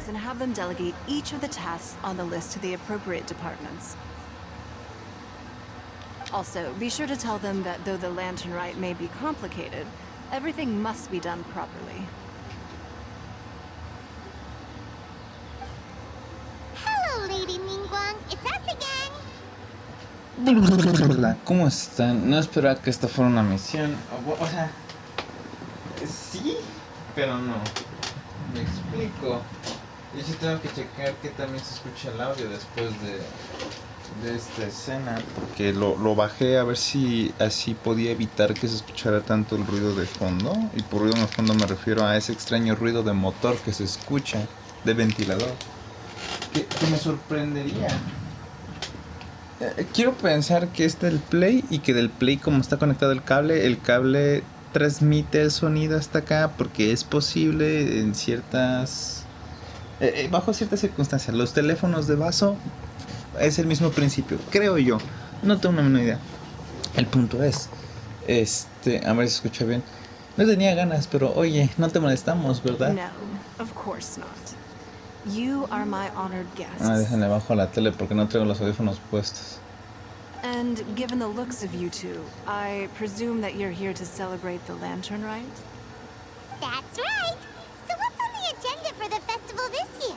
And have them delegate each of the tasks on the list to the appropriate departments. Also, be sure to tell them that though the lantern rite may be complicated, everything must be done properly. Hello, Lady Ningguang. It's us again. Hola, ¿cómo están? No esperaba que esto fuera una misión. O sea, sí, pero no. Me explico. Yo sí tengo que checar que también se escucha el audio después de esta escena, porque lo bajé a ver si así podía evitar que se escuchara tanto el ruido de fondo. Y por ruido de fondo me refiero a ese extraño ruido de motor que se escucha, de ventilador, que me sorprendería. Quiero pensar que es del Play y que del Play, como está conectado el cable transmite el sonido hasta acá, porque es posible en ciertas... bajo ciertas circunstancias. Los teléfonos de vaso es el mismo principio, creo yo. No tengo una menor idea. El punto es, a ver si se escucha bien. No tenía ganas, pero oye, no te molestamos, ¿verdad? No, of course not. You are my honored guests. Déjenle bajo la tele porque no traigo los audífonos puestos. And given the looks of you two, I presume that you're here to celebrate the lantern rite? That's right. So what's on the agenda for the festival this year?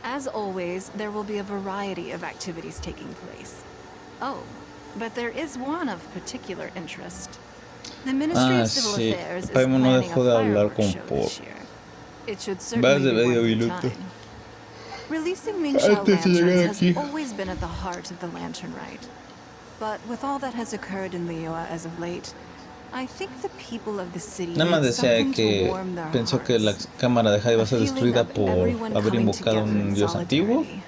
As always, there will be a variety of activities taking place. Oh, but there is one of particular interest. The Ministry of Civil Affairs is planning a fireworks show this year. It should certainly be worth the time. Releasing Mingxiao lanterns has always been at the heart of the lantern rite. But with all that has occurred in Liyue as of late, I think the people of the city Nada más need decía something que to warm their pensó que la hearts. cámara de Jai iba a ser A feeling destruida of por everyone haber coming invocado a together un in dios antiguo solidarity.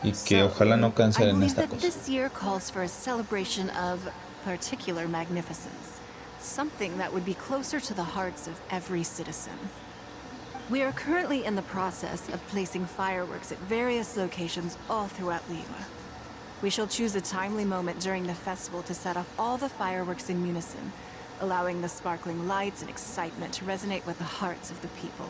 y que ojalá no I cancelen believe esta that cosa. this year calls for a celebration of particular magnificence, something that would be closer to the hearts of every citizen. We are currently in the process of placing fireworks at various locations all throughout Liyue. We shall choose a timely moment during the festival to set off all the fireworks in unison, allowing the sparkling lights and excitement to resonate with the hearts of the people.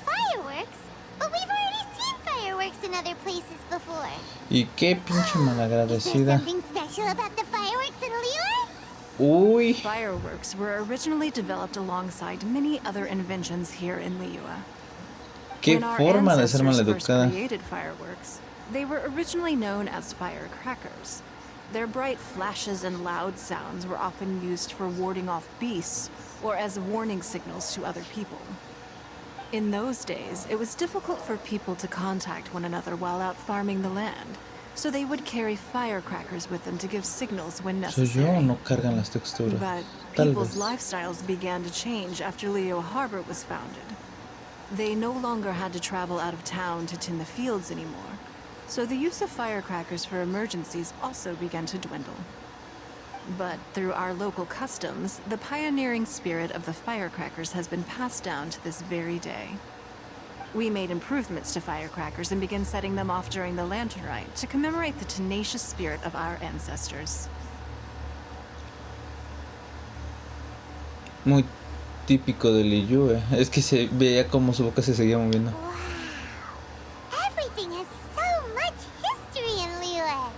Fireworks? But we've already seen fireworks in other places before. Y qué pinche Is there malagradecida. something special about the fireworks in Liyue? Uy, Fireworks were originally developed alongside many other inventions here in Liyue. qué When our forma de ser ancestors first maleducada. created fireworks, they were originally known as firecrackers. Their bright flashes and loud sounds were often used for warding off beasts or as warning signals to other people. In those days, it was difficult for people to contact one another while out farming the land, so they would carry firecrackers with them to give signals when ¿Soy yo o necessary. no cargan las texturas? But Tal people's vez. lifestyles began to change after Liyue Harbor was founded. They no longer had to travel out of town to tin the fields anymore, so the use of firecrackers for emergencies also began to dwindle. But through our local customs, the pioneering spirit of the firecrackers has been passed down to this very day. We made improvements to firecrackers and began setting them off during the lantern rite to commemorate the tenacious spirit of our ancestors. Muy típico de Liyue. Es que se veía como su boca se seguía moviendo. Wow. Everything has so much history in Liyue.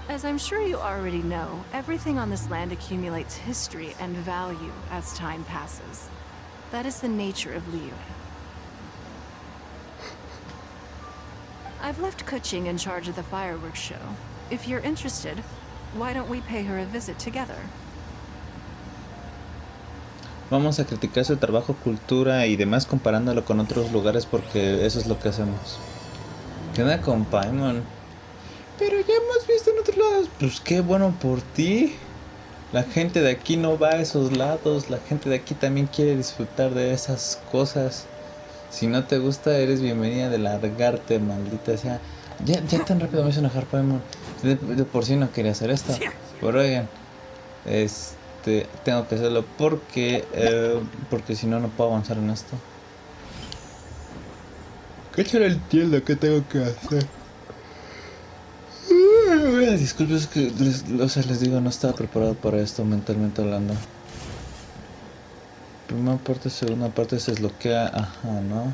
As I'm sure you already know, everything on this land accumulates history and value as time passes. That is the nature of Liyue. I've left Kuching in charge of the fireworks show. If you're interested, why don't we pay her a visit together? Vamos a criticar su trabajo, cultura y demás comparándolo con otros lugares porque eso es lo que hacemos. ¿Qué onda con Paimon? Pero ya hemos visto en otros lados. Pues qué bueno por ti. La gente de aquí no va a esos lados. La gente de aquí también quiere disfrutar de esas cosas. Si no te gusta, eres bienvenida de largarte, maldita sea. Ya tan rápido me hizo enojar Paimon. De por sí no quería hacer esto. Pero oigan, tengo que hacerlo porque si no, no puedo avanzar en esto. ¿Qué yo no entiendo qué tengo que hacer? Disculpen, es que les digo, no estaba preparado para esto mentalmente hablando. Primera parte, segunda parte se desbloquea. Ajá, ¿no?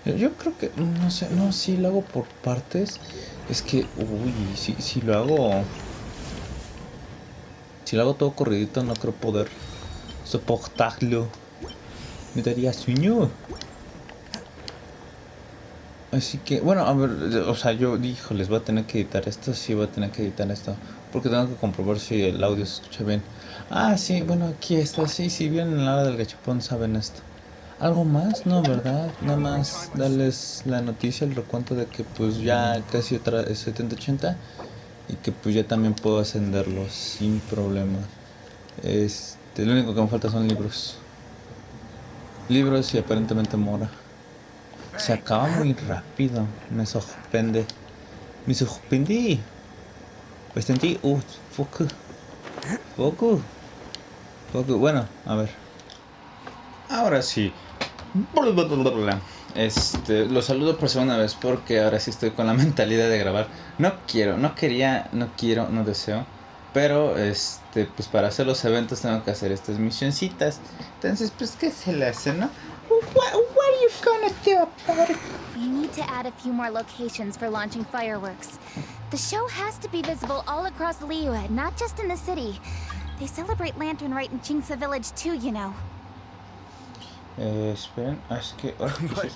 Yo creo que, no sé, no, si lo hago por partes. Es que, uy, si lo hago. Si lo hago todo corridito, no creo poder soportarlo. Me daría sueño. Así que, bueno, a ver, o sea, yo dijo, les voy a tener que editar esto, sí voy a tener que editar esto, porque tengo que comprobar si el audio se escucha bien. Ah, sí, bueno, aquí está, sí, si bien en la hora del gachapón saben esto. ¿Algo más? No, ¿verdad? Nada más darles la noticia, el recuento de que pues ya casi otra 70-80 y que pues ya también puedo ascenderlos sin problema. Lo único que me falta son libros. Libros y aparentemente mora. Se acaba muy rápido. Me sorprende. Me sorprendí. Bastante. Foco. Foco. Foco. Bueno, a ver. Ahora sí. Lo saludo por segunda vez porque ahora sí estoy con la mentalidad de grabar. No quiero, no quería, no quiero, no deseo. Pero, pues para hacer los eventos tengo que hacer estas misioncitas. Entonces, pues, ¿qué se le hace, no? What are you gonna do about it? We need to add a few more locations for launching fireworks. The show has to be visible all across Liyue, not just in the city. They celebrate Lantern Rite in Chingsa Village too, you know. Esperen, es que... But,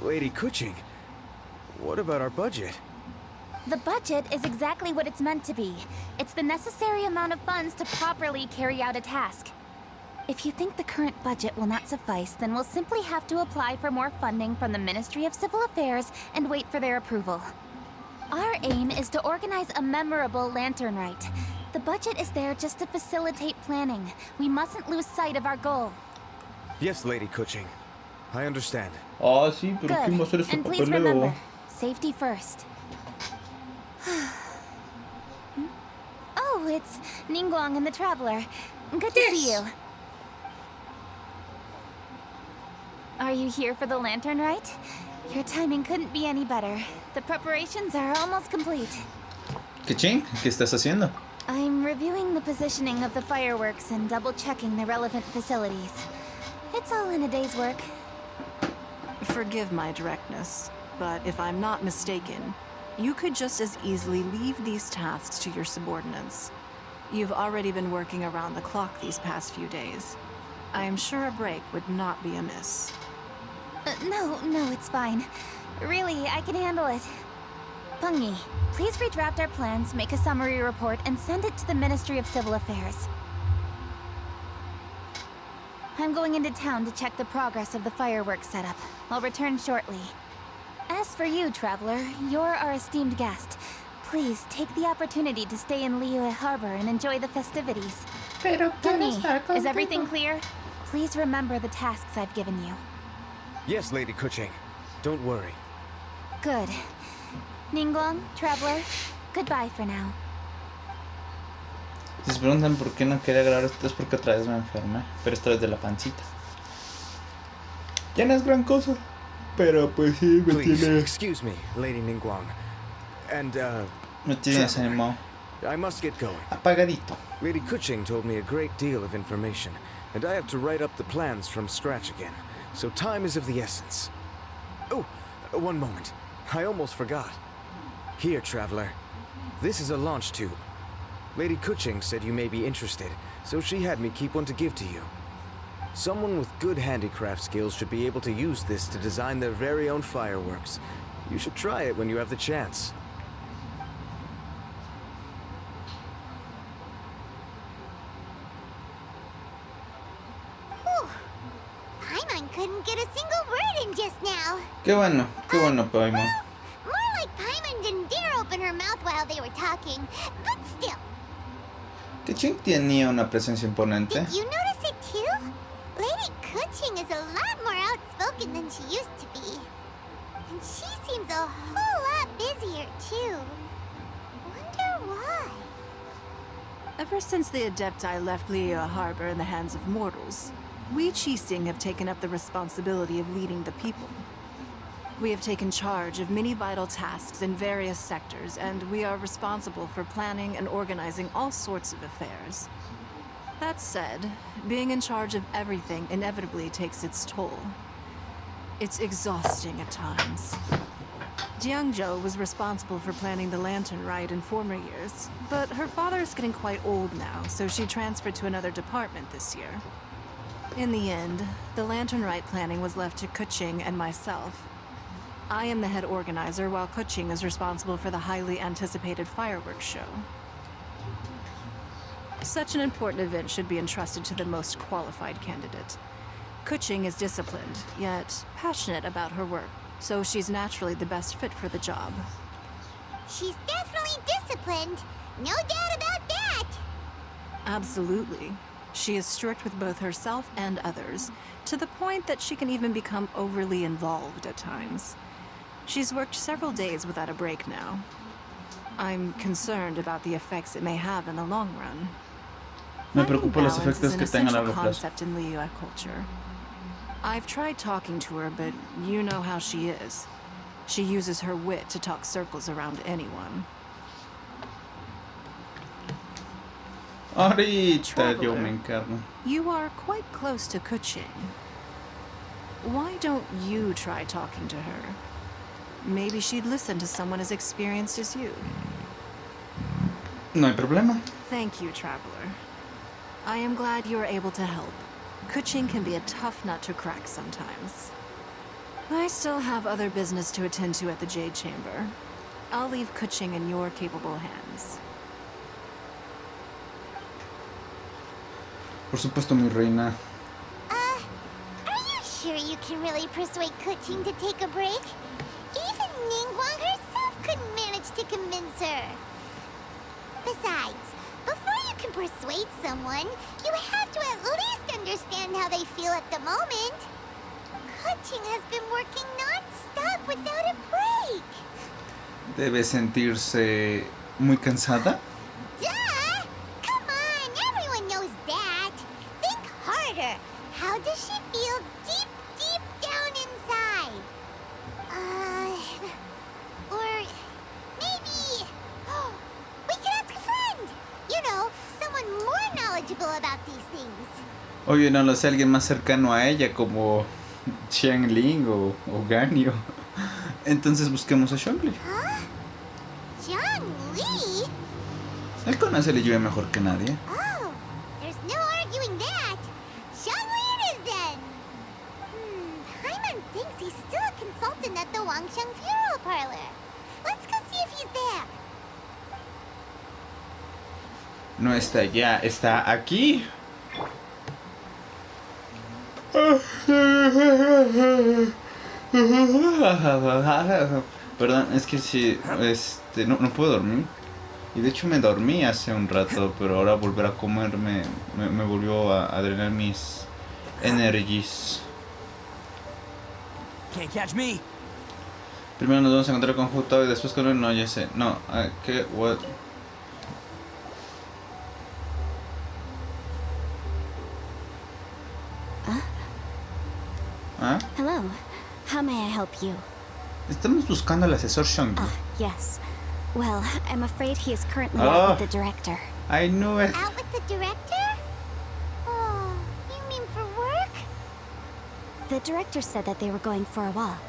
Lady Kuching, what about our budget? The budget is exactly what it's meant to be. It's the necessary amount of funds to properly carry out a task. If you think the current budget will not suffice, then we'll simply have to apply for more funding from the Ministry of Civil Affairs and wait for their approval. Our aim is to organize a memorable Lantern Rite. The budget is there just to facilitate planning. We mustn't lose sight of our goal. Yes, Lady Kuching. I understand. Ah, sí, pero ¿quién va a hacer Good. ese And please remember, papeleo? safety first. Oh, it's Ningguang and the Traveler. Good to see you. Are you here for the Lantern Rite? Your timing couldn't be any better. The preparations are almost complete. ¿Qué ching? ¿Qué estás haciendo? I'm reviewing the positioning of the fireworks and double-checking the relevant facilities. It's all in a day's work. Forgive my directness, but if I'm not mistaken, you could just as easily leave these tasks to your subordinates. You've already been working around the clock these past few days. I am sure a break would not be amiss. No, it's fine. Really, I can handle it. Pungi, please redraft our plans, make a summary report, and send it to the Ministry of Civil Affairs. I'm going into town to check the progress of the fireworks setup. I'll return shortly. As for you, Traveler, you're our esteemed guest. Please take the opportunity to stay in Liyue Harbor and enjoy the festivities. Pungi, is everything clear? Please remember the tasks I've given you. Yes, Lady Kuching. Don't worry. Good. Ningguang, Traveler, goodbye for now. Si se preguntan por qué no quería grabar esto es porque otra vez me enfermé, pero esta vez de la pancita. Ya no es gran cosa, pero pues sí me Please, tiene... excuse me, Lady Ningguang. And, Me tiene Traveler, desanimado. I must get going. Apagadito. Lady Kuching told me a great deal of information, and I have to write up the plans from scratch again. So time is of the essence. Oh, one moment. I almost forgot. Here, Traveler. This is a launch tube. Lady Kuching said you may be interested, so she had me keep one to give to you. Someone with good handicraft skills should be able to use this to design their very own fireworks. You should try it when you have the chance. Whew. Paimon couldn't get a single word in just now. Qué bueno, Paimon. More like Paimon didn't dare open her mouth while they were talking. But still, Que Ching tenía una presencia imponente. did you notice it too? Lady Kuching is a lot more outspoken than she used to be. And she seems a whole lot busier too. Wonder why? Ever since the Adepti left Liyue Harbor in the hands of mortals, we Qixing have taken up the responsibility of leading the people. We have taken charge of many vital tasks in various sectors, and we are responsible for planning and organizing all sorts of affairs. That said, being in charge of everything inevitably takes its toll. It's exhausting at times. Jiangzhou was responsible for planning the lantern rite in former years, but her father is getting quite old now, so she transferred to another department this year. In the end, the lantern rite planning was left to Kuching and myself. I am the head organizer, while Kuching is responsible for the highly anticipated fireworks show. Such an important event should be entrusted to the most qualified candidate. Kuching is disciplined, yet passionate about her work, so she's naturally the best fit for the job. She's definitely disciplined. No doubt about that. Absolutely. She is strict with both herself and others, to the point that she can even become overly involved at times. She's worked several days without a break now. I'm concerned about the effects it may have in the long run. Me Finding preocupan los balance efectos is an que tenga a essential largo plazo. concept in Liyue culture. I've tried talking to her, but you know how she is. She uses her wit to talk circles around anyone. Ahorita yo Traveler. me encargo. You are quite close to Kuching. Why don't you try talking to her? Maybe she'd listen to someone as experienced as you. No hay problema. Thank you, Traveler. I am glad you were able to help. Kuching can be a tough nut to crack sometimes. I still have other business to attend to at the Jade Chamber. I'll leave Kuching in your capable hands. Por supuesto, mi reina. Are you sure you can really persuade Kuching to take a break? Even Ningguang herself couldn't manage to convince her. Besides, before you can persuade someone, you have to at least understand how they feel at the moment. Kuching has been working non-stop without a break. Debe sentirse muy cansada. Duh! Come on, everyone knows that. Think harder. How does she feel deep, deep down inside? Or maybe we can ask a friend. You know, someone more knowledgeable about these things. Oye, no lo sé, alguien más cercano a ella, como Xiangling o Ganyu. Entonces busquemos a Xiangli. Huh? Jiang Li? Él conoce el Liyue mejor que nadie. Oh, there's no arguing that. Jiang Li it is then. Paimon thinks he's still a consultant at the Wangsheng Funeral Parlor. Let's go see if he's there. No está allá, está aquí. Perdón, es que sí, no puedo dormir. Y de hecho me dormí hace un rato, pero ahora volver a comer me volvió a drenar mis energies. Can't catch me. Primero nos vamos a encontrar con Jutao y después con él, no, ya sé. No, ¿qué? What? ¿Ah? Hello. How may I help you? Estamos buscando al asesor Xiangli. Ah, yes. Well, I'm afraid he is currently Ah. out with the director. I knew it. Out with the director? Oh, you mean for work? The director said that they were going for a walk.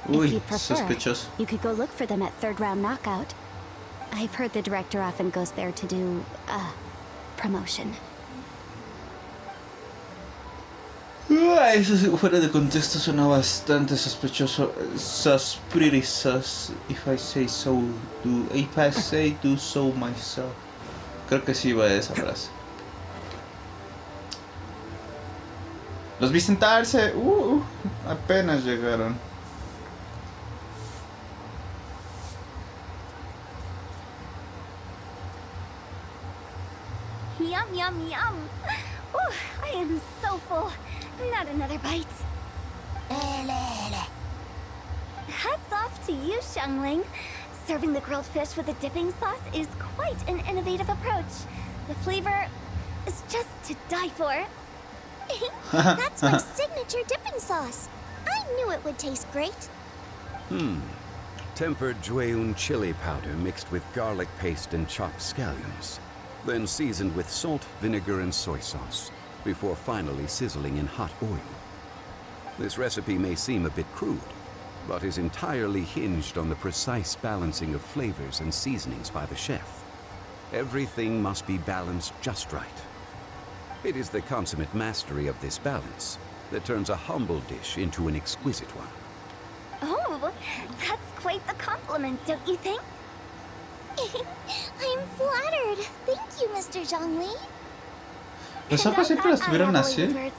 If Uy, you prefer, sospechoso. you could go look for them at third round knockout. I've heard the director often goes there to do, promotion. Eso sí, fuera de contexto suena bastante sospechoso. Sus pretty sus, if I say so myself. Creo que sí va esa frase. Los vi sentarse. Apenas llegaron. Yum, yum, yum. Ooh, I am so full. Not another bite. Hats off to you, Xiangling. Serving the grilled fish with a dipping sauce is quite an innovative approach. The flavor is just to die for. That's my signature dipping sauce. I knew it would taste great. Tempered Jueyun chili powder mixed with garlic paste and chopped scallions. then seasoned with salt, vinegar, and soy sauce, before finally sizzling in hot oil. This recipe may seem a bit crude, but is entirely hinged on the precise balancing of flavors and seasonings by the chef. Everything must be balanced just right. It is the consummate mastery of this balance that turns a humble dish into an exquisite one. Oh, that's quite the compliment, don't you think? I'm flattered. Thank you, Mr. Zhongli. Los ojos siempre las tuvieron así.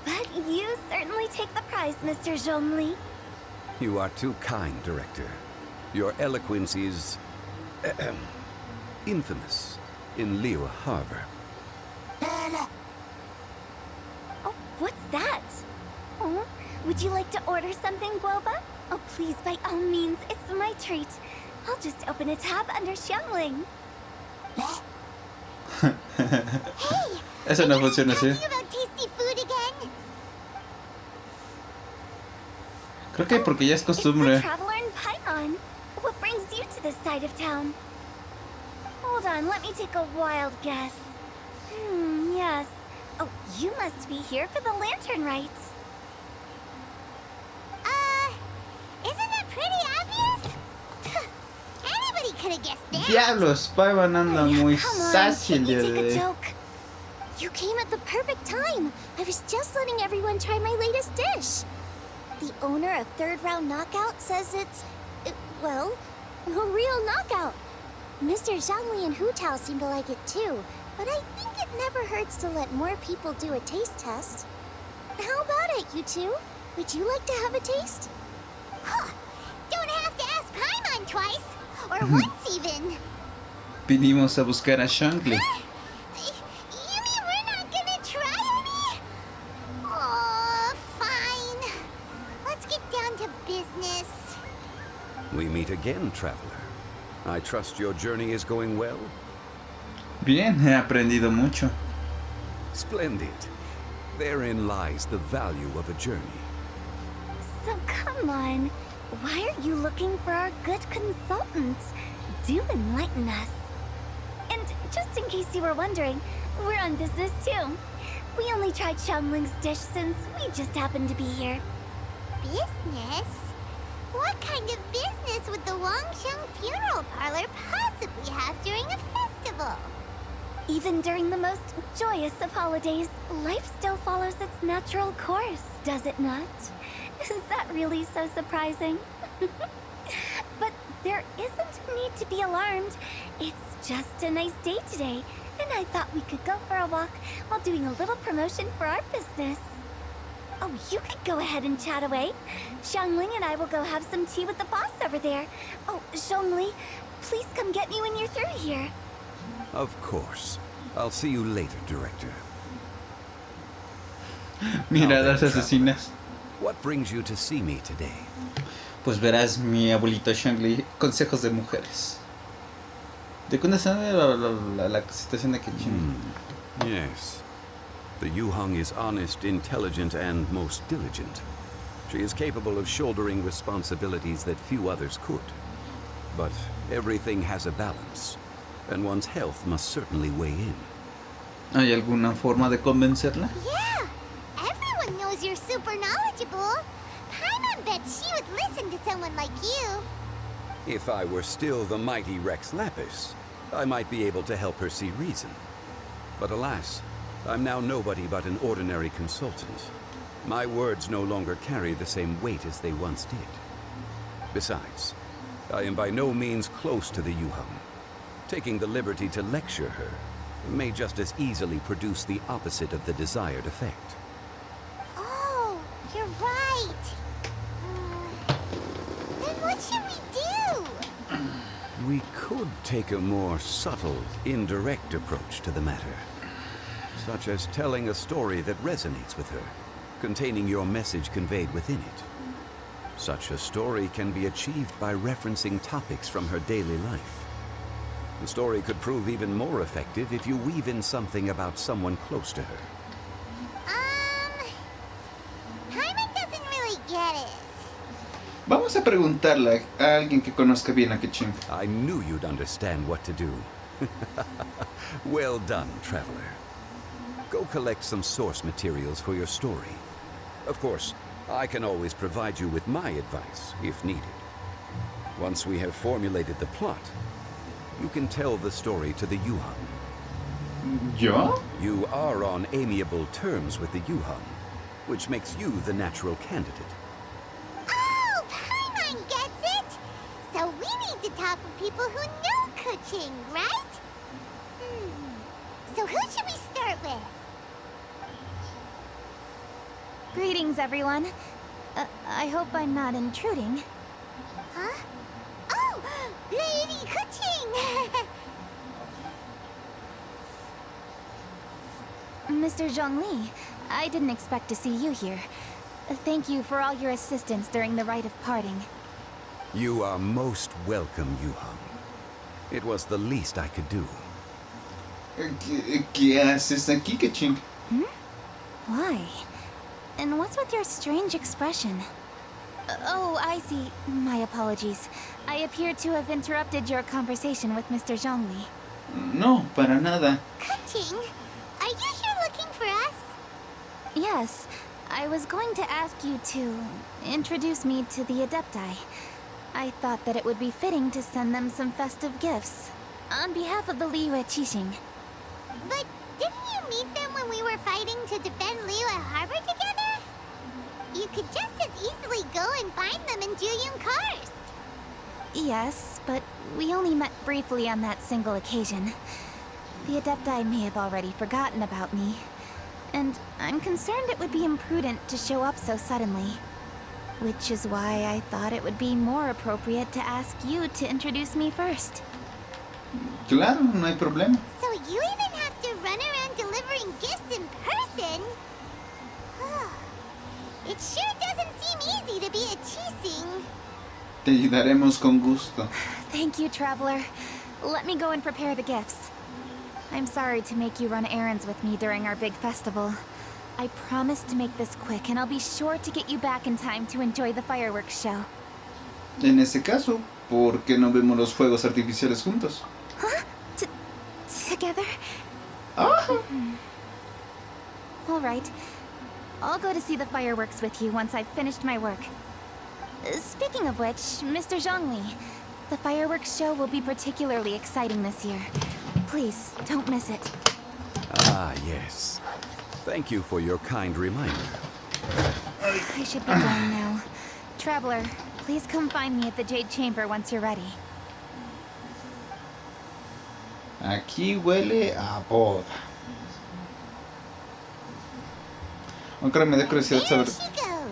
But you certainly take the prize, Mr. Zhongli. You are too kind, Director. Your eloquence is infamous in Liyue Harbor. Oh, what's that? Oh, would you like to order something, Guoba? Oh, please, by all means, it's my treat. I'll just open a tab under Xiangling. Hey! Eso no funciona así. Talking about tasty food again? Creo que porque ya es It's the costumbre. traveler in Paimon. What brings you to this side of town? Hold on, let me take a wild guess. Yes. Oh, you must be here for the lantern rites. Isn't it pretty obvious? Anybody could have guessed that. Diablos, Paimon anda muy Come on, sassy el can't you día take de a hoy. joke? You came at the perfect time. I was just letting everyone try my latest dish. The owner of Third Round Knockout says it's, well, a real knockout. Mr. Zhangli and Hu Tao seem to like it too, but I think it never hurts to let more people do a taste test. How about it, you two? Would you like to have a taste? Huh. Don't have to ask Paimon twice, or once even. Vinimos a buscar a Xiangli. You mean we're not gonna try any? Oh, fine. Let's get down to business. We meet again, traveler. I trust your journey is going well? Bien, he aprendido mucho. Splendid. Therein lies the value of a journey. So come on, why are you looking for our good consultant? Do enlighten us. And just in case you were wondering, we're on business too. We only tried Xiangling's dish since we just happened to be here. Business? What kind of business would the Wangsheng Funeral Parlor possibly have during a festival? Even during the most joyous of holidays, life still follows its natural course, does it not? Is that really so surprising? But there isn't need to be alarmed. It's just a nice day today, and I thought we could go for a walk while doing a little promotion for our business. Oh, you could go ahead and chat away. Xiangling and I will go have some tea with the boss over there. Oh, Zhongli, please come get me when you're through here. Of course. I'll see you later, Director. Miradas asesinas. What brings you to see me today? Pues verás, mi abuelito Xiangli, consejos de mujeres. ¿De cuándo está la situación de Genshin? Yes. The Yuhang is honest, intelligent, and most diligent. She is capable of shouldering responsibilities that few others could. But everything has a balance, and one's health must certainly weigh in. ¿Hay alguna forma de convencerla? Yeah, everyone knows you're super knowledgeable. Paimon bet she would listen to someone like you. If I were still the mighty Rex Lapis, I might be able to help her see reason. But alas, I'm now nobody but an ordinary consultant. My words no longer carry the same weight as they once did. Besides, I am by no means close to the Yuhang. Taking the liberty to lecture her may just as easily produce the opposite of the desired effect. Oh, you're right. Then what should we do? We could take a more subtle, indirect approach to the matter. Such as telling a story that resonates with her, containing your message conveyed within it. Such a story can be achieved by referencing topics from her daily life. The story could prove even more effective if you weave in something about someone close to her. Paimon doesn't really get it. Vamos a preguntarle a alguien que conozca bien a Genshin. I knew you'd understand what to do. Well done, traveler. Go collect some source materials for your story. Of course, I can always provide you with my advice, if needed. Once we have formulated the plot, you can tell the story to the Yuhan. ¿Yo? You are on amiable terms with the Yuhan, which makes you the natural candidate. Oh, Paimon gets it! So we need to talk with people who know Kuching, right? So who should we start with? Greetings, everyone. I hope I'm not intruding. Huh? Oh, Lady Kuching! Mr. Zhongli, I didn't expect to see you here. Thank you for all your assistance during the rite of parting. You are most welcome, Yuhan. It was the least I could do. ¿Qué haces aquí, Kaching? Why? And what's with your strange expression? Oh, I see. My apologies. I appear to have interrupted your conversation with Mr. Zhongli. No, para nada. Kuching, are you here looking for us? Yes, I was going to ask you to introduce me to the Adepti. I thought that it would be fitting to send them some festive gifts. On behalf of the Liyue Qixing. But didn't you meet them when we were fighting to defend Liyue Harbor together? You could just as easily go and find them in Juyun Karst. Yes, but we only met briefly on that single occasion. The Adepti may have already forgotten about me. And I'm concerned it would be imprudent to show up so suddenly. Which is why I thought it would be more appropriate to ask you to introduce me first. Claro, no hay problema. So you even have to run around delivering gifts in person? It sure doesn't seem easy to be a Qixing. Te ayudaremos con gusto. Thank you, Traveler. Let me go and prepare the gifts. I'm sorry to make you run errands with me during our big festival. I promise to make this quick, and I'll be sure to get you back in time to enjoy the fireworks show. En ese caso, ¿por qué no vemos los fuegos artificiales juntos? Huh? Together? Ah. All right. I'll go to see the fireworks with you once I've finished my work. Speaking of which, Mr. Zhongli, the fireworks show will be particularly exciting this year. Please, don't miss it. Ah, yes. Thank you for your kind reminder. I should be going now. Traveler, please come find me at the Jade Chamber once you're ready. Aquí huele a boda. Aunque ahora me da curiosidad There saber she goes.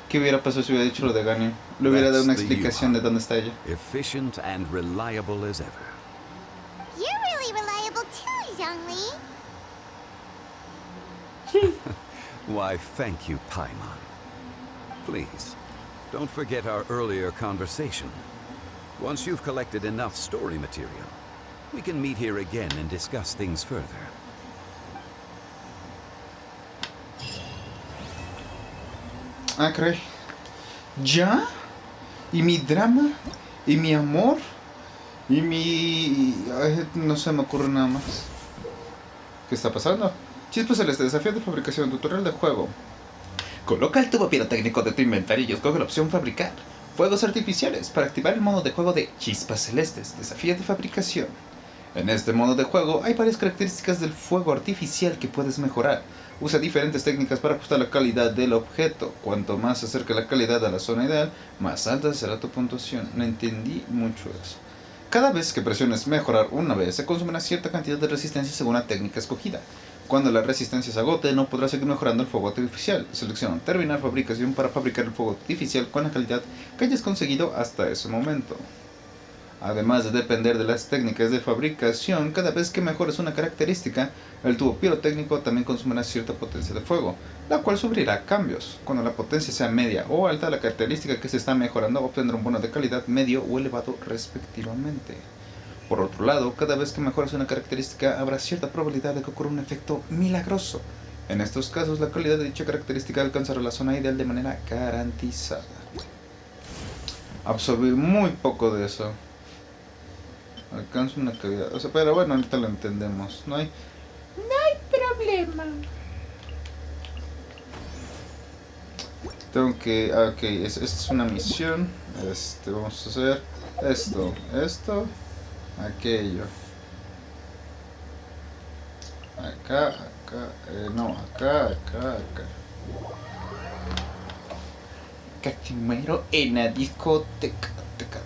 qué hubiera pasado si hubiera dicho lo de Ganon. Le hubiera dado una That's the explicación de Yuhan. dónde está ella. Efficient and reliable as ever. You're really reliable too, Zhongli. Why, thank you, Paimon. Please, don't forget our earlier conversation. Once you've collected enough story material, we can meet here again and discuss things further. Ah, caray. ¿Ya? ¿Y mi drama? ¿Y mi amor? ¿Y mi...? Ay, no se me ocurre nada más. ¿Qué está pasando? Chispas Celeste, desafío de fabricación, tutorial de juego. Coloca el tubo pirotécnico de tu inventario y escoge la opción fabricar. Fuegos artificiales para activar el modo de juego de Chispas Celestes, desafío de fabricación. En este modo de juego hay varias características del fuego artificial que puedes mejorar. Usa diferentes técnicas para ajustar la calidad del objeto. Cuanto más se acerque la calidad a la zona ideal, más alta será tu puntuación. No entendí mucho eso. Cada vez que presiones mejorar una vez, se consumirá cierta cantidad de resistencia según la técnica escogida. Cuando la resistencia se agote, no podrás seguir mejorando el fuego artificial. Selecciona terminar fabricación para fabricar el fuego artificial con la calidad que hayas conseguido hasta ese momento. Además de depender de las técnicas de fabricación, cada vez que mejores una característica, el tubo pirotécnico también consumirá cierta potencia de fuego, la cual sufrirá cambios. Cuando la potencia sea media o alta, la característica que se está mejorando obtendrá un bono de calidad medio o elevado respectivamente. Por otro lado, cada vez que mejoras una característica, habrá cierta probabilidad de que ocurra un efecto milagroso. En estos casos, la calidad de dicha característica alcanzará la zona ideal de manera garantizada. Absorbí muy poco de eso. Alcanza una cavidad. O sea, pero bueno, ahorita lo entendemos. No hay problema. Tengo que... ok, esta es una misión. Vamos a hacer esto, aquello. Acá, no, acá. Cachimero en la discoteca. Teca.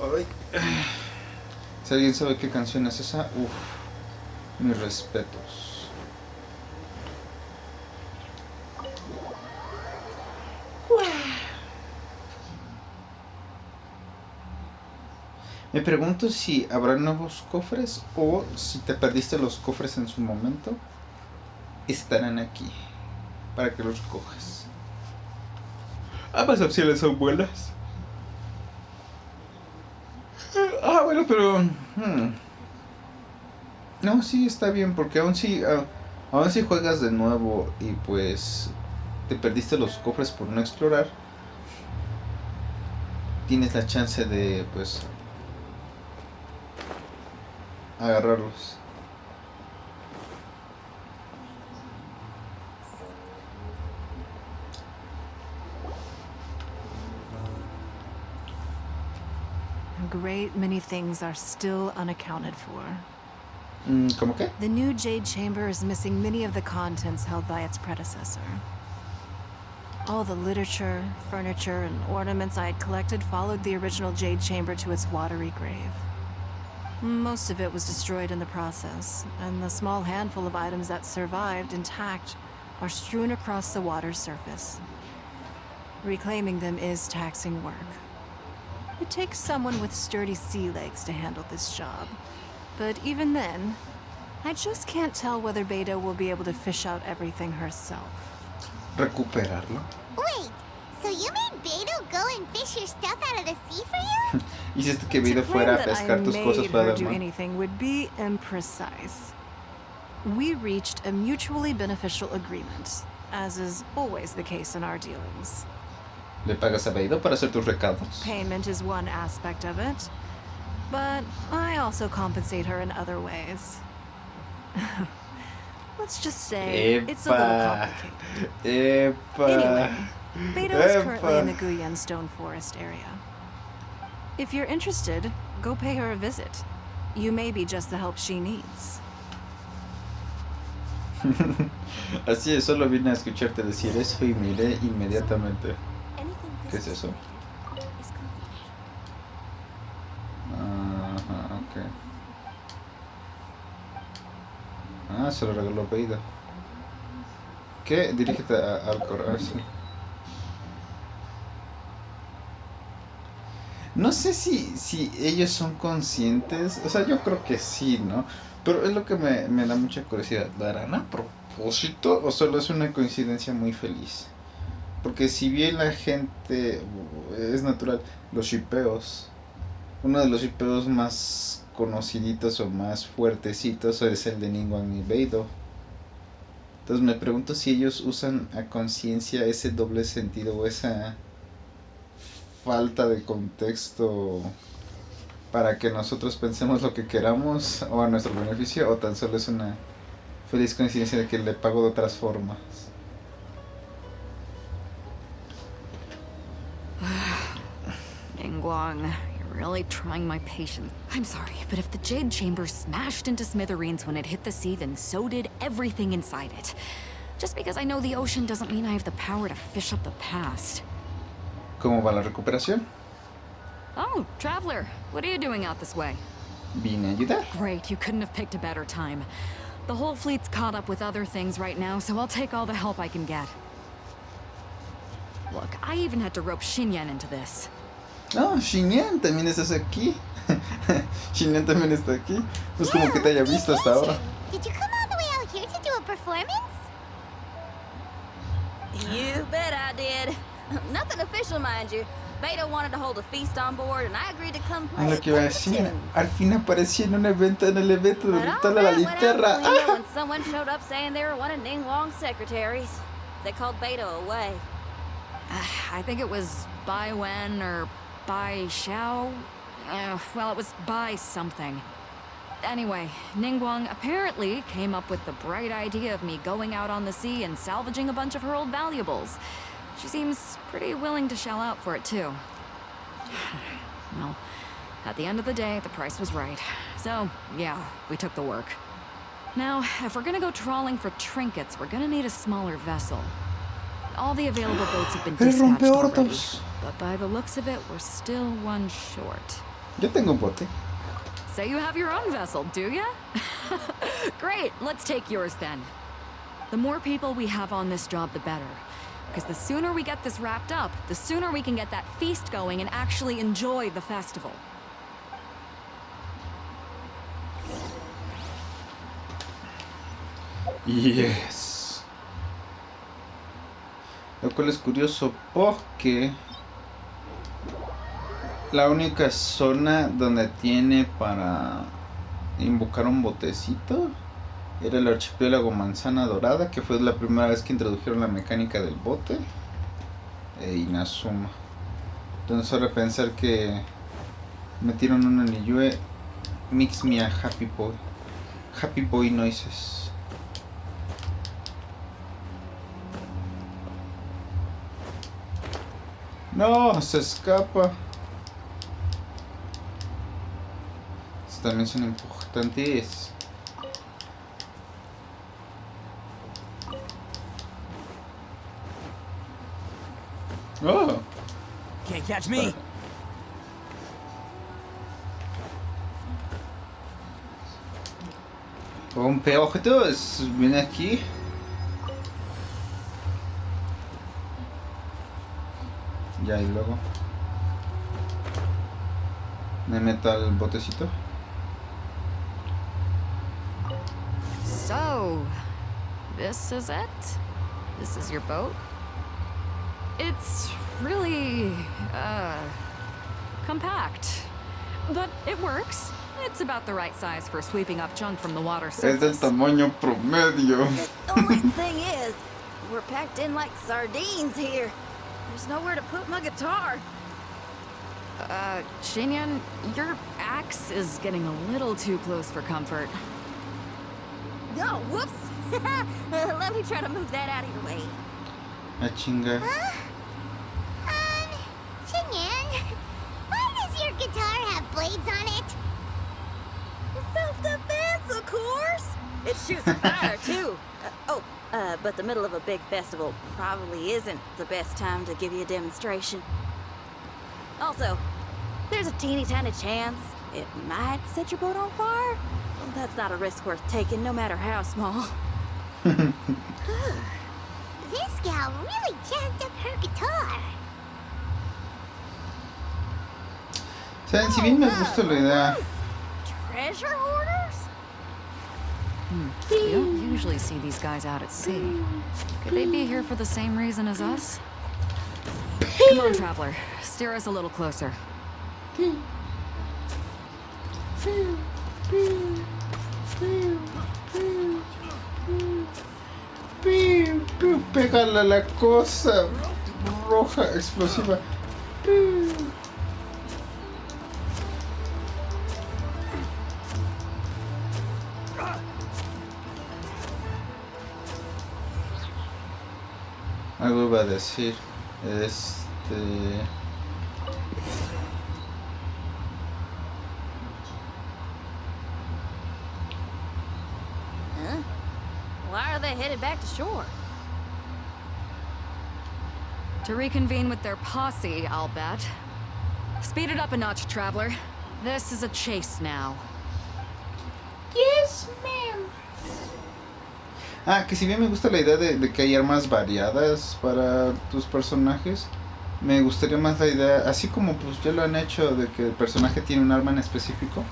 Ay. Si alguien sabe qué canción es esa, mis respetos. Me pregunto si habrá nuevos cofres o si te perdiste los cofres en su momento, estarán aquí para que los cojas. Ambas opciones son buenas. Bueno, pero... No, sí, está bien, porque aún si juegas de nuevo y pues te perdiste los cofres por no explorar, tienes la chance de, pues, agarrarlos. A great many things are still unaccounted for. ¿Cómo qué? The new Jade Chamber is missing many of the contents held by its predecessor. All the literature, furniture, and ornaments I had collected followed the original Jade Chamber to its watery grave. Most of it was destroyed in the process, and the small handful of items that survived intact are strewn across the water's surface. Reclaiming them is taxing work. It takes someone with sturdy sea legs to handle this job. But even then, I just can't tell whether Beta will be able to fish out everything herself. ¿Recuperarlo? Wait, so you made Beto go and fish your stuff out of the sea for you? Hiciste que Beto To claim fuera a that I pescar tus cosas made para her el do mar. anything would be imprecise. We reached a mutually beneficial agreement, as is always the case in our dealings. ¿Le pagas a Beto para hacer tus recados? Payment is one aspect of it, but I also compensate her in other ways. Let's just say it's a little complicated. Anyway, Beto is currently in the Guyan Stone Forest area. If you're interested, go pay her a visit. You may be just the help she needs. Así es, solo vine a escucharte decir eso y miré inmediatamente. ¿Qué es eso? Ajá, ok. Se lo regaló Beida. ¿Qué? Dirígete al correo. Sí. No sé si ellos son conscientes. O sea, yo creo que sí, ¿no? Pero es lo que me da mucha curiosidad. ¿Lo harán a propósito o solo es una coincidencia muy feliz? Porque si bien la gente es natural, los shippeos, uno de los shippeos más conociditos o más fuertecitos es el de Ningguang y Beidou. Entonces me pregunto si ellos usan a conciencia ese doble sentido o esa falta de contexto para que nosotros pensemos lo que queramos o a nuestro beneficio, o tan solo es una feliz coincidencia de que le pago de otras formas. Ningguang, you're really trying my patience. I'm sorry, but if the Jade Chamber smashed into smithereens when it hit the sea, then so did everything inside it. Just because I know the ocean doesn't mean I have the power to fish up the past. ¿Cómo va la recuperación? Oh, Traveler, what are you doing out this way? Vine a ayudar. Great, you couldn't have picked a better time. The whole fleet's caught up with other things right now, so I'll take all the help I can get. Look, I even had to rope Xinyan into this. No, Xinyan también estás aquí. Xinyan también está aquí. Pues como que te haya visto hasta ahora. Did you come all the way out here to do a performance? You bet I did. Nothing official, mind you. Beto wanted to hold a feast on board, and I agreed to come play. Lo que iba a decir, al fin aparecí en un evento, en el evento de Vital a la Linterna. When someone showed up saying they were one of Ningguang's secretaries, they called Beto away. I think it was Bai Wen or Bai Xiao. Well, it was by something. Anyway, Ningguang apparently came up with the bright idea of me going out on the sea and salvaging a bunch of her old valuables. She seems pretty willing to shell out for it, too. Well, at the end of the day, the price was right. So, yeah, we took the work. Now, if we're gonna go trawling for trinkets, we're gonna need a smaller vessel. All the available boats have been dispatched already, but by the looks of it, we're still one short. Yo tengo un bote. So you have your own vessel, do ya? Great, let's take yours then. The more people we have on this job, the better. Because the sooner we get this wrapped up, the sooner we can get that feast going and actually enjoy the festival. Yes. Lo cual es curioso porque la única zona donde tiene para invocar un botecito era el archipiélago Manzana Dorada, que fue la primera vez que introdujeron la mecánica del bote, e Inazuma. Entonces ahora pensar que metieron una Niyue mix me a happy boy noises. No, se escapa. Estos también son importantes. Oh. Can't catch me. Rompeojitos, viene aquí. Ya, y luego me meto al botecito. So, this is it? This is your boat? It's really, compact. But it works. It's about the right size for sweeping up junk from the water Es del surface. tamaño promedio. The only thing is, we're packed in like sardines here. There's nowhere to put my guitar. Xinyan, your axe is getting a little too close for comfort. Oh, whoops. Let me try to move that out of your way. La chinga. Xinyan, why does your guitar have blades on it? Self-defense, of course. It shoots fire, too. But the middle of a big festival probably isn't the best time to give you a demonstration. Also, there's a teeny tiny chance it might set your boat on fire. Well, that's not a risk worth taking, no matter how small. This gal really jazzed up her guitar. ¿Saben? Si bien me gusta la idea. Treasure hoarders? You don't usually see these guys out at sea. Could they be here for the same reason as us? Come on, traveler. Steer us a little closer. Pégale a la cosa roja explosiva. Algo iba a decir. Huh? Why are they headed back to shore? To reconvene with their posse, I'll bet. Speed it up a notch, traveler. This is a chase now. Yes, ma'am. Que si bien me gusta la idea de que hay armas variadas para tus personajes, me gustaría más la idea, así como pues ya lo han hecho, de que el personaje tiene un arma en específico.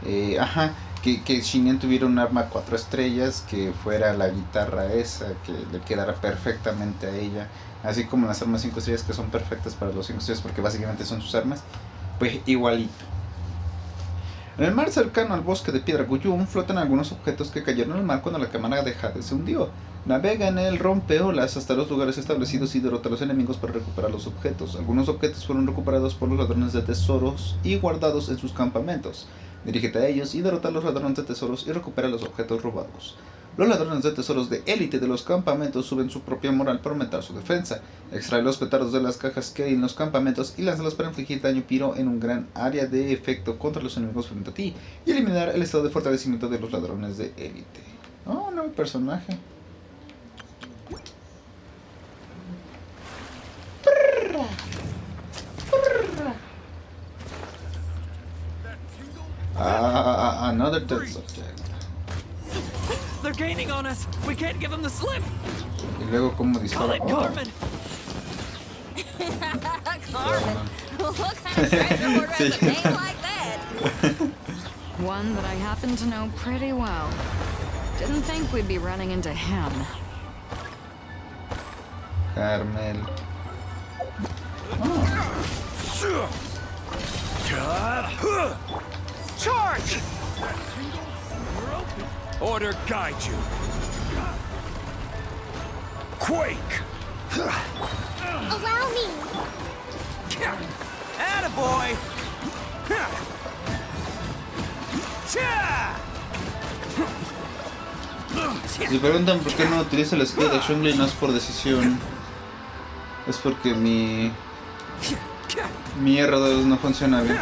Que Xinyan tuviera un arma 4 estrellas, que fuera la guitarra esa, que le quedara perfectamente a ella, así como las armas 5 estrellas que son perfectas para los 5 estrellas porque básicamente son sus armas, pues igualito. En el mar cercano al bosque de Piedra Guyun flotan algunos objetos que cayeron al mar cuando la cámara de Jade se hundió. Navega en el rompeolas hasta los lugares establecidos y derrota a los enemigos para recuperar los objetos. Algunos objetos fueron recuperados por los ladrones de tesoros y guardados en sus campamentos. Dirígete a ellos y derrota a los ladrones de tesoros y recupera los objetos robados. Los ladrones de tesoros de élite de los campamentos suben su propia moral para aumentar su defensa. Extrae los petardos de las cajas que hay en los campamentos y lánzalos para infligir daño piro en un gran área de efecto contra los enemigos frente a ti y eliminar el estado de fortalecimiento de los ladrones de élite. Oh, nuevo personaje. Another dead subject. They're gaining on us. We can't give them the slip. Y luego cómo Call dispara. it Oh, Carmen. Carmen, what kind of treasure hoarder has a name like that? One that I happen to know pretty well. Didn't think we'd be running into him. Carmel. Charge! Order guide you. Quake! Allow me. Attaboy! Si preguntan por qué no utilizo el escudo de Shungli, no es por decisión. Es porque mi R2 no funciona bien.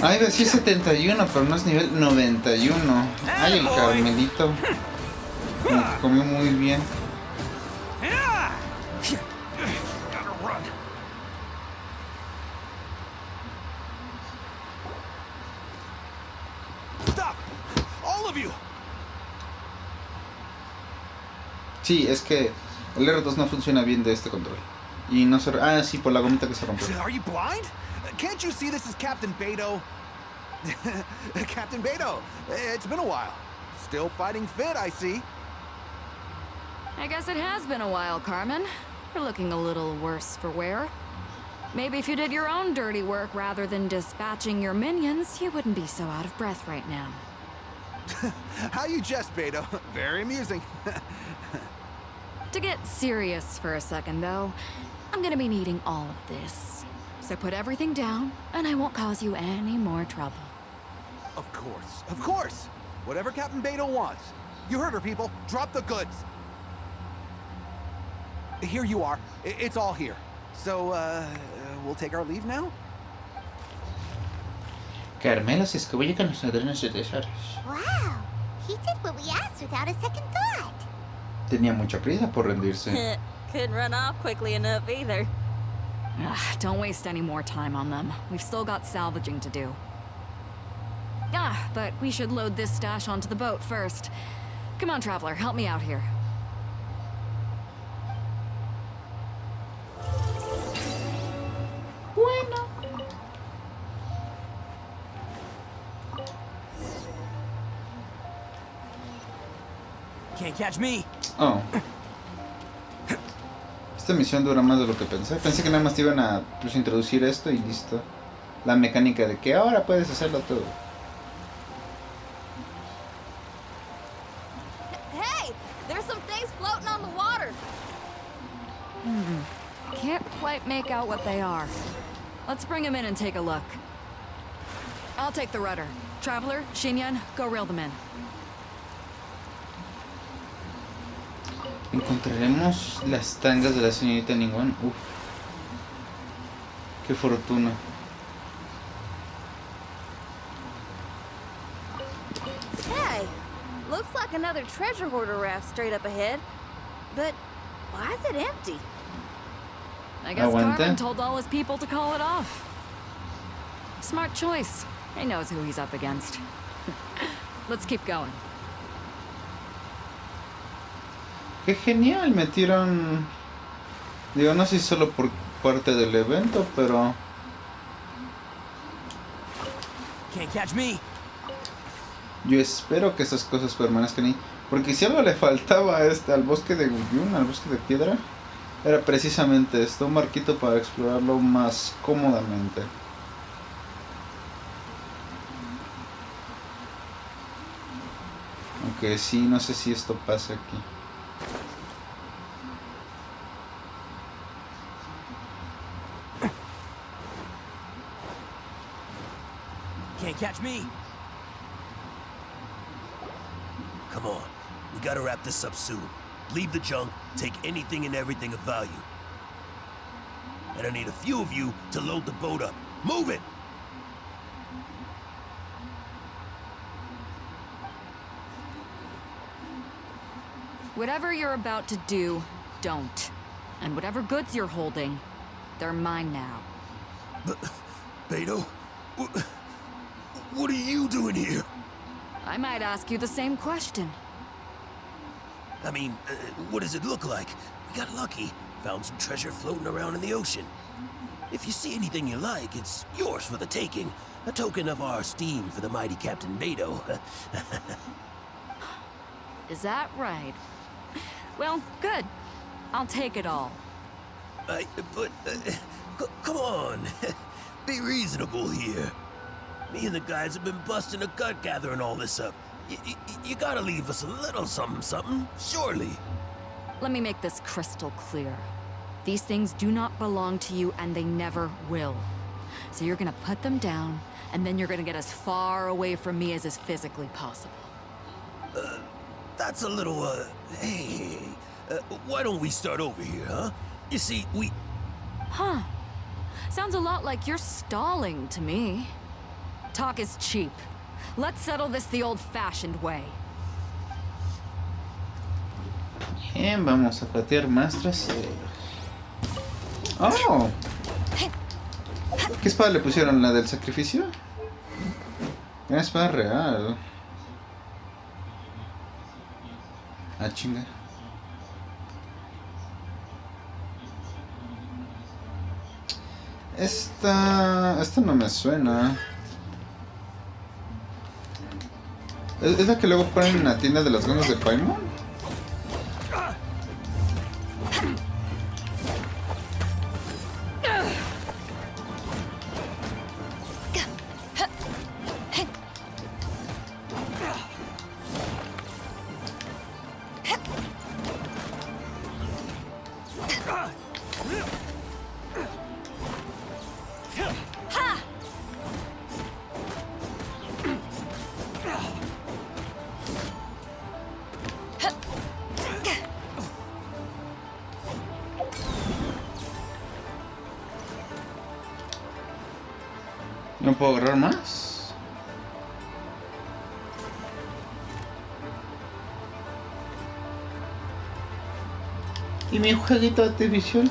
Ay, decía 71, pero no es nivel 91. Ay, el Carmelito. Como que comió muy bien. Stop! All of you! Sí, es que el R2 no funciona bien de este control. Y no se... Ah, sí, por la gomita que se rompió. Are you blind? Can't you see this is Captain Beto? Captain Beto, it's been a while. Still fighting fit, I see. I guess it has been a while, Carmen. You're looking a little worse for wear. Maybe if you did your own dirty work rather than dispatching your minions, you wouldn't be so out of breath right now. How you jest, Beto? Very amusing. To get serious for a second, though, I'm gonna be needing all of this. So put everything down, and I won't cause you any more trouble. Of course, of course. Whatever Captain Beto wants. You heard her, people. Drop the goods. Here you are. It's all here. So, we'll take our leave now? Carmela se escabulle con los ladrones de tesoros. Wow. He did what we asked without a second thought. Tenía mucha prisa por rendirse. Couldn't run off quickly enough either. Ugh, don't waste any more time on them. We've still got salvaging to do. But we should load this stash onto the boat first. Come on, Traveler, help me out here. Bueno. Can't catch me. Oh. Esta misión dura más de lo que pensé. Pensé que nada más te iban a pues, introducir esto y listo. La mecánica de que ahora puedes hacerlo todo. Hey, there's some things floating on the water. Can't quite make out what they are. Let's bring them in and take a look. I'll take the rudder. Traveler, Xinyan, go reel them in. Encontraremos las tangas de la señorita Ningún. Uf. Qué fortuna. Hey, looks like another treasure hoarder raft straight up ahead. But why is it empty? I guess Aguante. Carmen told all his people to call it off. Smart choice. He knows who he's up against. Let's keep going. Qué genial, metieron... Digo, no sé si solo por parte del evento, pero... Can't catch me. Yo espero que esas cosas permanezcan ahí. Porque si algo le faltaba al bosque de Guyun, al bosque de piedra, Era precisamente esto, un barquito para explorarlo más cómodamente. Aunque sí, no sé si esto pasa aquí. Can't catch me. Come on. We gotta wrap this up soon. Leave the junk, take anything and everything of value. And I need a few of you to load the boat up. Move it! Whatever you're about to do, don't. And whatever goods you're holding, they're mine now. Beto? What are you doing here? I might ask you the same question. I mean, what does it look like? We got lucky. Found some treasure floating around in the ocean. If you see anything you like, it's yours for the taking. A token of our esteem for the mighty Captain Beto. Is that right? Well, good. I'll take it all. Come on. Be reasonable here. Me and the guys have been busting a gut gathering all this up. You gotta leave us a little something, surely. Let me make this crystal clear. These things do not belong to you, and they never will. So you're gonna put them down, and then you're gonna get as far away from me as is physically possible. That's a little, hey, why don't we start over here, huh? You see, we... Huh. Sounds a lot like you're stalling to me. Talk is cheap. Let's settle this the old-fashioned way. Bien, vamos a patear más trasero. ¡Oh! ¿Qué espada le pusieron? ¿La del sacrificio? Una espada real. Ah, chinga. Esta no me suena. ¿Es la que luego ponen en la tienda de las ganas de Paimon? ¿No puedo agarrar más? ¿Y mi jueguito de televisión?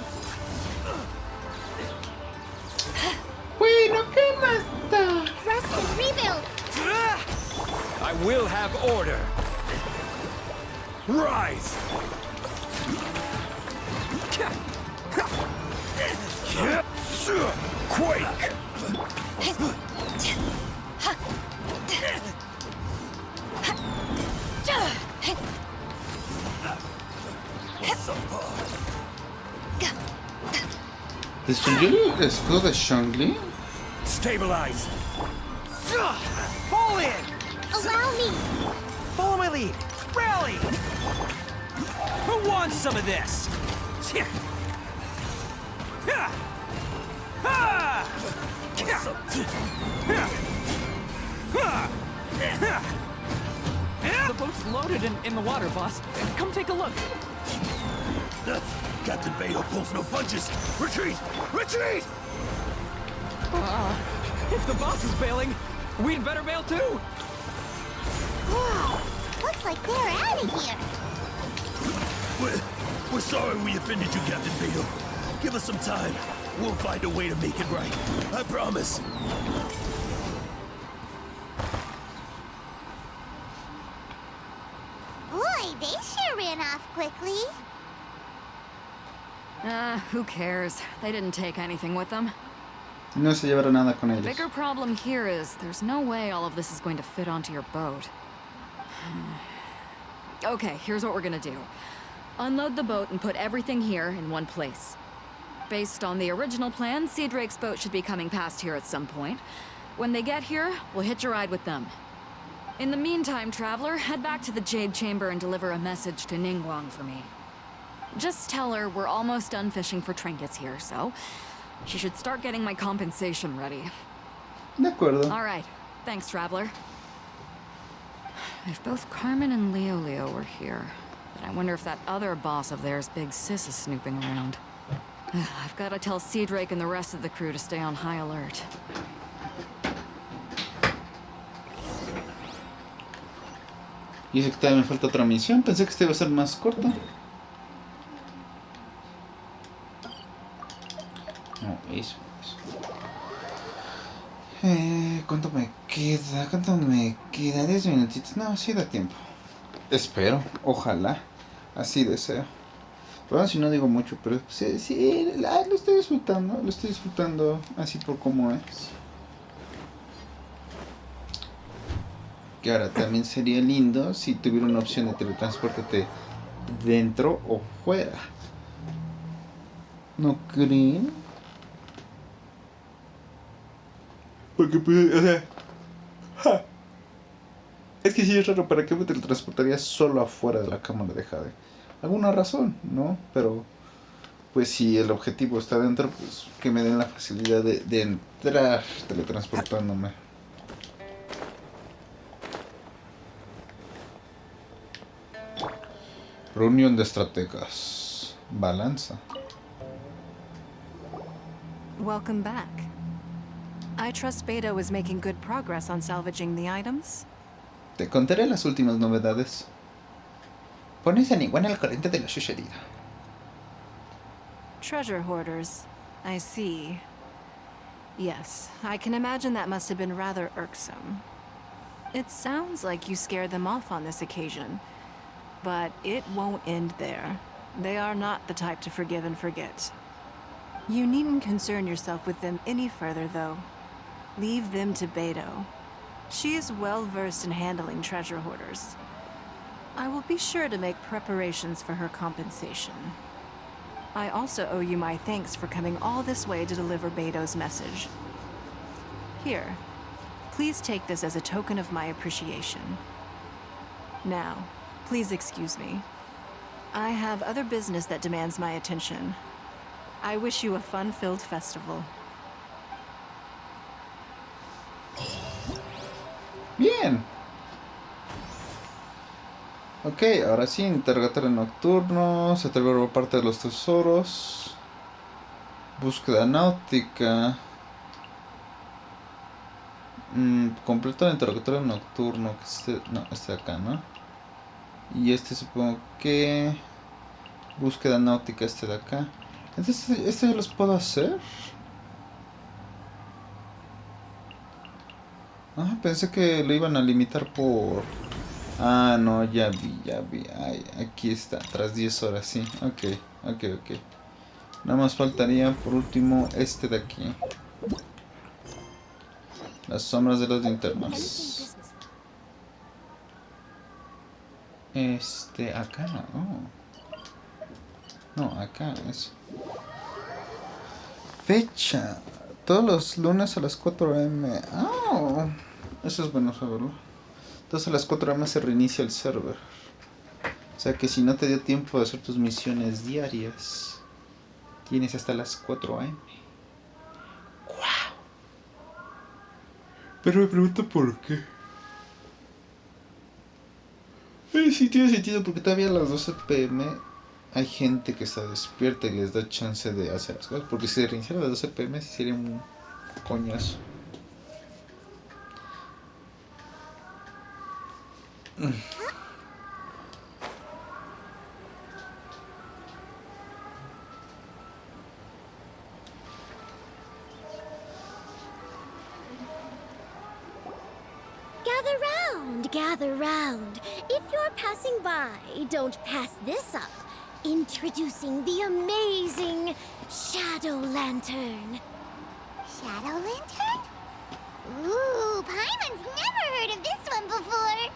Bueno, ¿qué más da? Rest and rebuild. I will have order. Rise! Quake! ¿Destruyó el escudo de Shangli? Stabilize! Fall in! Allow me. Follow my lead! Rally! Who wants some of this? The boat's loaded in the water, boss. Come take a look. Captain Beto pulls no punches. Retreat! Retreat! If the boss is bailing, we'd better bail too. Wow. Looks like they're out of here. We're sorry we offended you, Captain Beto. Give us some time. We'll find a way to make it right. I promise. Boy, they sure ran off quickly. Who cares? They didn't take anything with them. No se llevaron nada con The ellos. bigger problem here is there's no way all of this is going to fit onto your boat. Okay, here's what we're gonna do. Unload the boat and put everything here in one place. Based on the original plan, Sea Drake's boat should be coming past here at some point. When they get here, we'll hitch a ride with them. In the meantime, Traveler, head back to the Jade Chamber and deliver a message to Ningguang for me. Just tell her we're almost done fishing for trinkets here, so she should start getting my compensation ready. De acuerdo. All right. Thanks, Traveler. If both Carmen and Leo were here, then I wonder if that other boss of theirs, Big Sis, is snooping around. I've got to tell Sea Drake and the rest of the crew to stay on high alert. Y dice que todavía me falta otra misión. Pensé que esta iba a ser más corta. No, eso. ¿Cuánto me queda? ¿Cuánto me queda? 10 minutitos. No, sí da tiempo. Espero, ojalá. Así deseo. Pero si no digo mucho, pero sí, lo estoy disfrutando. Lo estoy disfrutando así por como es. Que ahora también sería lindo si tuviera una opción de teletransporte dentro o fuera. ¿No creen? Porque pues, o sea... ¡ja! Es que sí es raro, ¿para qué me teletransportaría solo afuera de la cámara de Jade? Alguna razón, ¿no? Pero... pues si el objetivo está dentro, pues que me den la facilidad de entrar teletransportándome. Reunión de estrategas. Balanza. Welcome back. I trust Beto is making good progress on salvaging the items. Te contaré las últimas novedades. Pones a Ningguang al corriente de la chuchería. Treasure hoarders. I see. Yes, I can imagine that must have been rather irksome. It sounds like you scared them off on this occasion. But it won't end there. They are not the type to forgive and forget. You needn't concern yourself with them any further, though. Leave them to Beto. She is well versed in handling treasure hoarders. I will be sure to make preparations for her compensation. I also owe you my thanks for coming all this way to deliver Beto's message. Here, please take this as a token of my appreciation. Now, please excuse me. I have other business that demands my attention. I wish you a fun-filled festival. Bien. Ok, ahora sí, interrogatorio nocturno. Se te por parte de los tesoros. Búsqueda náutica. Completo el interrogatorio nocturno. No, este de acá, ¿no? Y este supongo que... búsqueda náutica, este de acá. Entonces, ¿este yo los puedo hacer? Ah, pensé que lo iban a limitar por... ah, no, ya vi. Ay, aquí está, tras 10 horas, sí. Ok. Nada más faltaría, por último, este de aquí. Las sombras de las linternas. Acá, no, acá, eso. Fecha. Todos los lunes a las 4 am. Oh, eso es bueno saberlo. Entonces a las 4 am se reinicia el server. O sea que si no te dio tiempo de hacer tus misiones diarias, tienes hasta las 4 am. ¡Wow! Pero me pregunto por qué. Sí tiene sentido porque todavía a las 12 pm hay gente que está despierta y les da chance de hacer las cosas. Porque si se reiniciara a las 12 pm sí sería un coñazo. Gather round. If you're passing by, don't pass this up. Introducing the amazing Shadow Lantern. Shadow Lantern? Ooh, Paimon's never heard of this one before.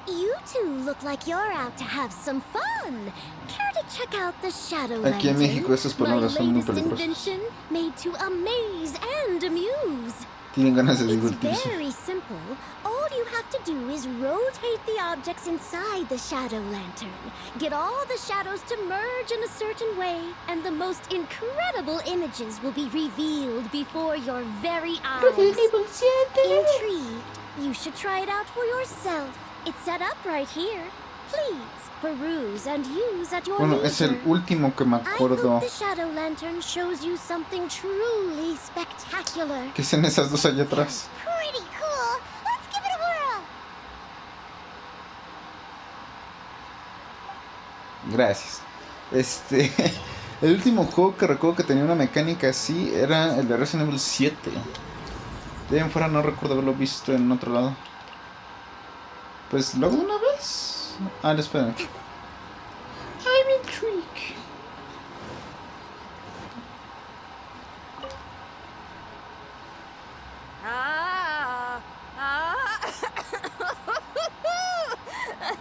You two look like you're out to have some fun. Care to check out the shadow Aquí en México esas palabras son muy peligrosas. invention made to amaze and amuse. Tienen ganas de It's divertirse. very simple. All you have to do is rotate the objects inside the shadow lantern. Get all the shadows to merge in a certain way, and the most incredible images will be revealed before your very eyes. Intrigued? You should try it out for yourself. It's set up right here. Please, peruse and use at your Bueno, leisure. es el último que me I acuerdo. hope the shadow lantern shows you something truly spectacular. ¿Qué hacen esas dos allá atrás? Pretty cool. Let's give it a whirl. Gracias. El último juego que recuerdo que tenía una mecánica así era el de Resident Evil 7. De ahí en fuera no recuerdo haberlo visto en otro lado. Pues luego de una vez. Espera. I'm intrigued.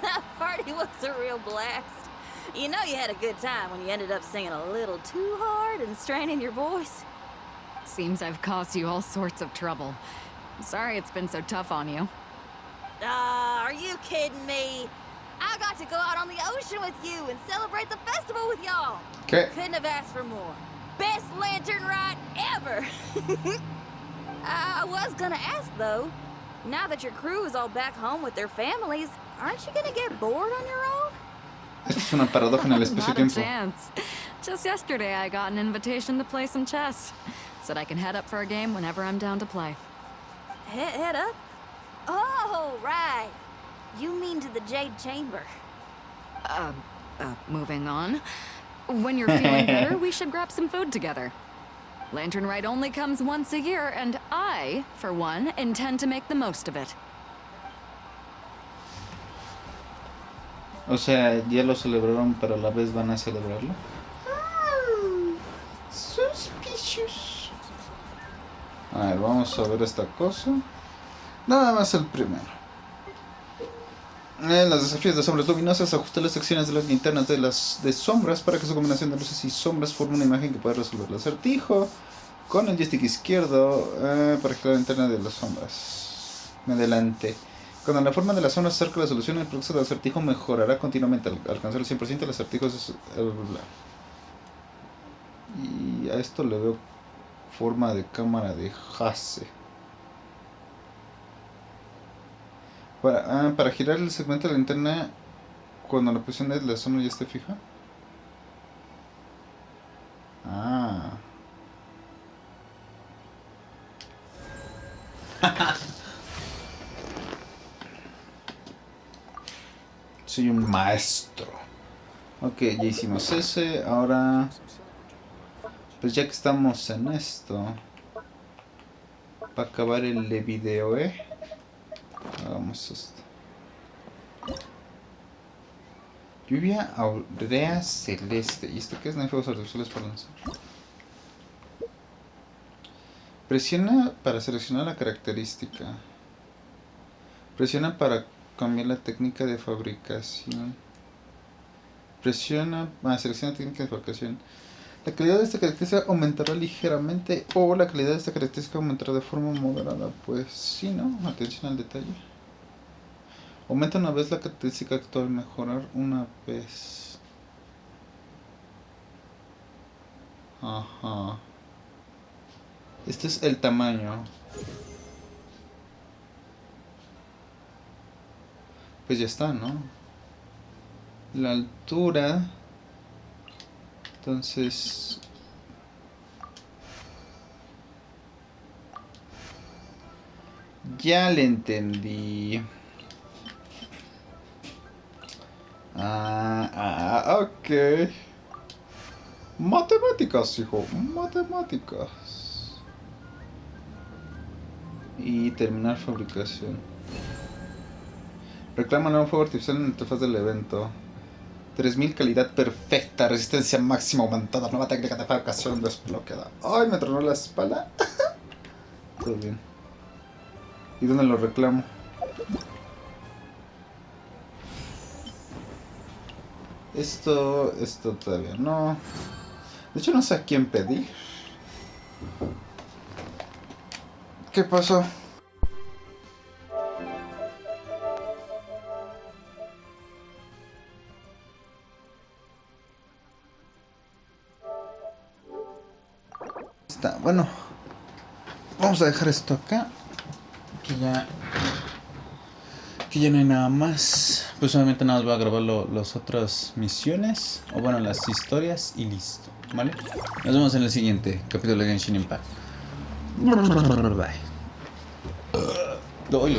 That party was a real blast. You know you had a good time when you ended up singing a little too hard and straining your voice. Seems I've caused you all sorts of trouble. Sorry it's been so tough on you. Are you kidding me? I got to go out on the ocean with you and celebrate the festival with y'all. ¿Qué? Couldn't have asked for more. Best lantern ride ever. I was gonna ask though, now that your crew is all back home with their families, aren't you gonna get bored on your own? Esto es una paradoja en el Not a espacio-tiempo. chance. Just yesterday I got an invitation to play some chess. Said I can head up for a game whenever I'm down to play. Head up? Oh, right. You mean to the Jade Chamber. Moving on. When you're feeling better, we should grab some food together. Lantern Rite only comes once a year, and I, for one, intend to make the most of it. O sea, ya lo celebraron, pero a la vez van a celebrarlo. Suspicious. A ver, vamos a ver esta cosa. Nada más el primero. Los desafíos de sombras luminosas. Ajusta las secciones de las linternas de sombras para que su combinación de luces y sombras forme una imagen que pueda resolver el acertijo. Con el joystick izquierdo para que la linterna de las sombras. Adelante. Cuando la forma de las sombras se acerca a la solución, el progreso del acertijo mejorará continuamente. Al alcanzar el 100%, el acertijo es... Y a esto le veo forma de cámara de Hase. Para girar el segmento de la linterna cuando la posición de la sombra ya esté fija. Soy un maestro. Ok, ya hicimos ese. Ahora, pues ya que estamos en esto, para acabar el video, hagamos esto. Lluvia aurea celeste. ¿Y esto qué es? No hay fuegos artificiales para lanzar. Presiona para seleccionar la característica. Presiona para cambiar la técnica de fabricación. Presiona para seleccionar la técnica de fabricación. La calidad de esta característica aumentará ligeramente o la calidad de esta característica aumentará de forma moderada. Pues sí, ¿no? Atención al detalle. Aumenta una vez la característica actual, mejorar una vez. Ajá. Este es el tamaño. Pues ya está, ¿no? La altura. Entonces... ya le entendí. Ok. Matemáticas, hijo. Matemáticas. Y terminar fabricación. Reclama nuevo fuego artificial en la interfaz del evento. 3000 calidad perfecta. Resistencia máxima aumentada. Nueva técnica de fabricación desbloqueada. Ay, me tronó la espalda. Todo bien. ¿Y dónde lo reclamo? Esto todavía no. De hecho no sé a quién pedir. ¿Qué pasó? Está, bueno. Vamos a dejar esto acá. Que ya no hay nada más. Pues solamente nada más voy a grabar las otras misiones. O bueno, las historias y listo. ¿Vale? Nos vemos en el siguiente capítulo de Genshin Impact. Bye.